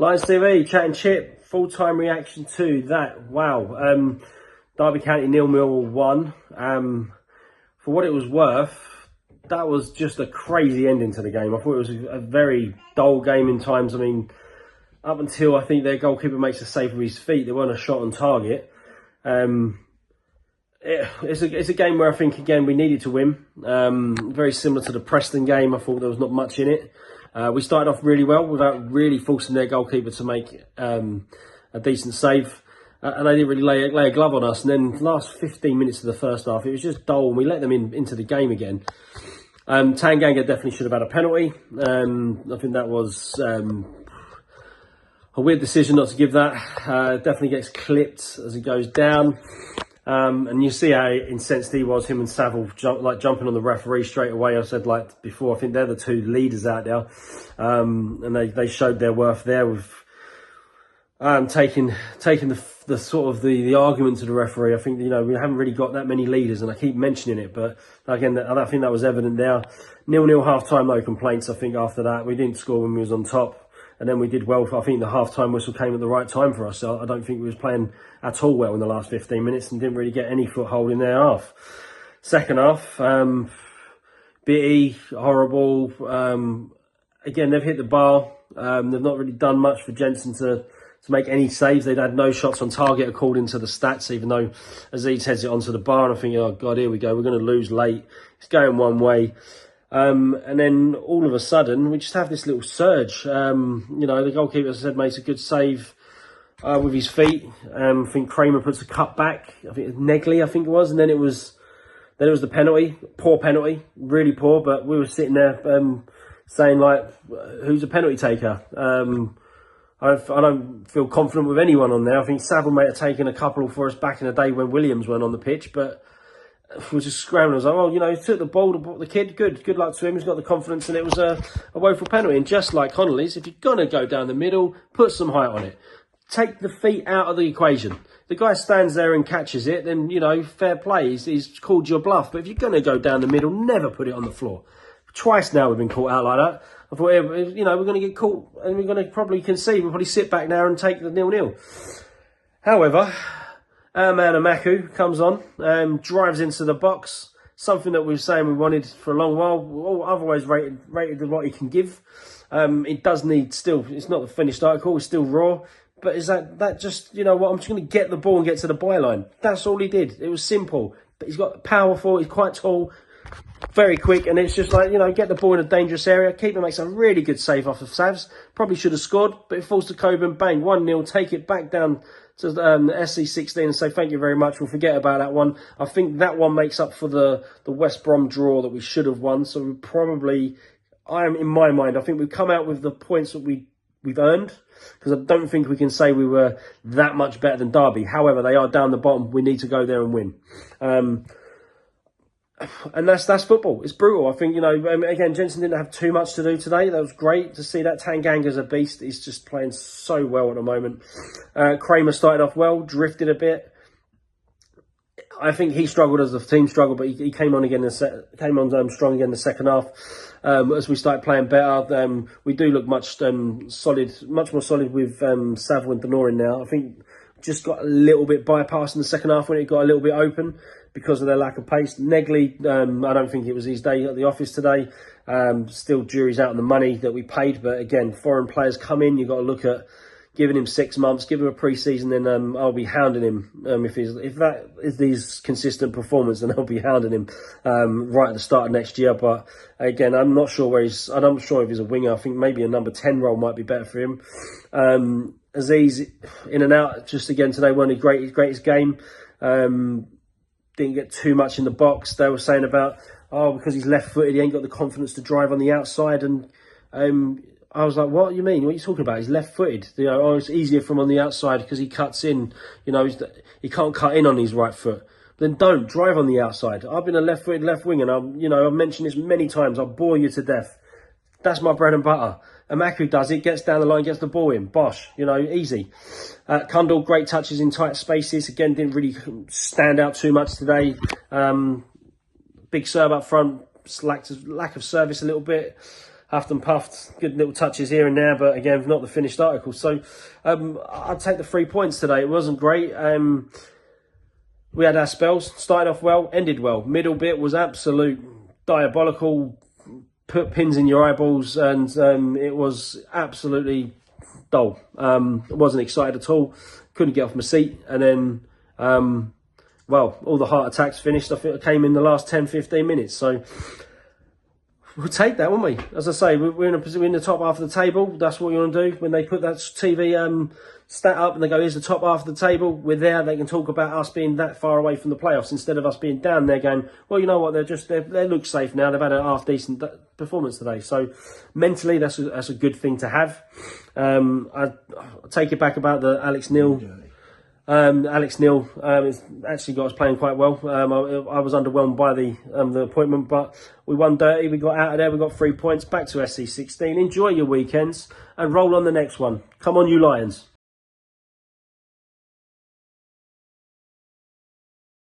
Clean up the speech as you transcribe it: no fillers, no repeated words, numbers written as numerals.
Lions TV, Chat and Chit, full-time reaction to that. Wow. Derby County 0 Millwall 1. For what it was worth, that was just a crazy ending to the game. I thought it was a very dull game in times. I mean, up until I think their goalkeeper makes a save with his feet, there weren't a shot on target. It's a game where I think, again, we needed to win. Very similar to the Preston game. I thought there was not much in it. We started off really well without really forcing their goalkeeper to make a decent save. And they didn't really lay a glove on us. And then the last 15 minutes of the first half, it was just dull. And we let them into the game again. Tanganga definitely should have had a penalty. I think that was a weird decision not to give that. Definitely gets clipped as he goes down. And you see how incensed he was, him and Saville jumping on the referee straight away. I said, like before, I think they're the two leaders out there. And they showed their worth there with taking the sort of the argument to the referee. I think, you know, we haven't really got that many leaders, and I keep mentioning it, but again, I think that was evident there. 0-0 half-time, no complaints. I think after that, we didn't score when we was on top. And then we did well. I think the half-time whistle came at the right time for us. So I don't think we was playing at all well in the last 15 minutes and didn't really get any foothold in their half. Second half, bitty, horrible. Again, they've hit the bar. They've not really done much for Jensen to make any saves. They'd had no shots on target according to the stats, even though Aziz heads it onto the bar. And I think, oh, God, here we go. We're going to lose late. It's going one way. And then all of a sudden, we just have this little surge. You know, the goalkeeper, as I said, makes a good save with his feet. I think Kramer puts a cut back. I think it was Negley, I think it was. And then it was the penalty. Poor penalty. Really poor. But we were sitting there saying, like, who's a penalty taker? I don't feel confident with anyone on there. I think Saville may have taken a couple for us back in the day when Williams weren't on the pitch. But we were just scrambling. I was like, oh, you know, he took the ball, the kid, good luck to him. He's got the confidence, and it was a woeful penalty. And just like Connolly's, if you're going to go down the middle, put some height on it. Take the feet out of the equation. The guy stands there and catches it, then, you know, fair play. He's called your bluff. But if you're going to go down the middle, never put it on the floor. Twice now we've been caught out like that. I thought, you know, we're going to get caught and we're going to probably concede. We'll probably sit back now and take the 0-0. However, our man Amaku comes on, drives into the box. Something that we were saying we wanted for a long while. Otherwise rated what he can give. It does need still, it's not the finished article, it's still raw. But is that just, you know what, I'm just going to get the ball and get to the byline. That's all he did. It was simple. But he's got powerful, he's quite tall, very quick, and it's just like, you know, get the ball in a dangerous area. Keeper makes a really good save off of Savs. Probably should have scored, but it falls to Coburn. Bang, 1-0. Take it back down to the SC16 and say thank you very much. We'll forget about that one. I think that one makes up for the West Brom draw that we should have won. So we probably, in my mind, I think we've come out with the points that we've earned, because I don't think we can say we were that much better than Derby. However, they are down the bottom. We need to go there and win. And that's football. It's brutal. I think, you know, again, Jensen didn't have too much to do today. That was great to see that. Tanganga's a beast. He's just playing so well at the moment. Kramer started off well, drifted a bit. I think he struggled as the team struggled, but he came on again. Strong again in the second half. As we started playing better, we do look much more solid with Saville and Denorin now. I think just got a little bit bypassed in the second half when it got a little bit open because of their lack of pace. Negley, I don't think it was his day at the office today. Still, jury's out on the money that we paid. But again, foreign players come in, you've got to look at giving him 6 months, give him a pre-season, then I'll be hounding him. If that is his consistent performance, then I'll be hounding him right at the start of next year. But again, I'm not sure I'm not sure if he's a winger. I think maybe a number 10 role might be better for him. Aziz in and out just again today, wasn't his greatest game. Didn't get too much in the box. They were saying about, because he's left-footed, he ain't got the confidence to drive on the outside. And I was like, what do you mean? What are you talking about? He's left-footed. You know, it's easier from on the outside because he cuts in. You know, he can't cut in on his right foot. Then don't drive on the outside. I've been a left-footed left wing, and I've mentioned this many times. I'll bore you to death. That's my bread and butter. Amaku does it, gets down the line, gets the ball in. Bosh, you know, easy. Kundal, great touches in tight spaces. Again, didn't really stand out too much today. Big serve up front, lack of service a little bit. huffed and puffed, good little touches here and there, but again, not the finished article. So I'd take the 3 points today. It wasn't great. We had our spells, started off well, ended well. Middle bit was absolute diabolical, put pins in your eyeballs, and it was absolutely dull. I wasn't excited at all, couldn't get off my seat, and then, well, all the heart attacks finished. I think it came in the last 10-15 minutes, so we'll take that, won't we? As I say, we're in the top half of the table. That's what you want to do. When they put that TV stat up and they go, here's the top half of the table, we're there. They can talk about us being that far away from the playoffs instead of us being down there going, well, you know what, they look safe now. They've had a half-decent performance today. So mentally, that's a good thing to have. I take it back about the Alex Neil. Alex Neil has actually got us playing quite well. I was underwhelmed by the appointment, but we won dirty. We got out of there. We got 3 points back to SC16. Enjoy your weekends and roll on the next one. Come on, you Lions.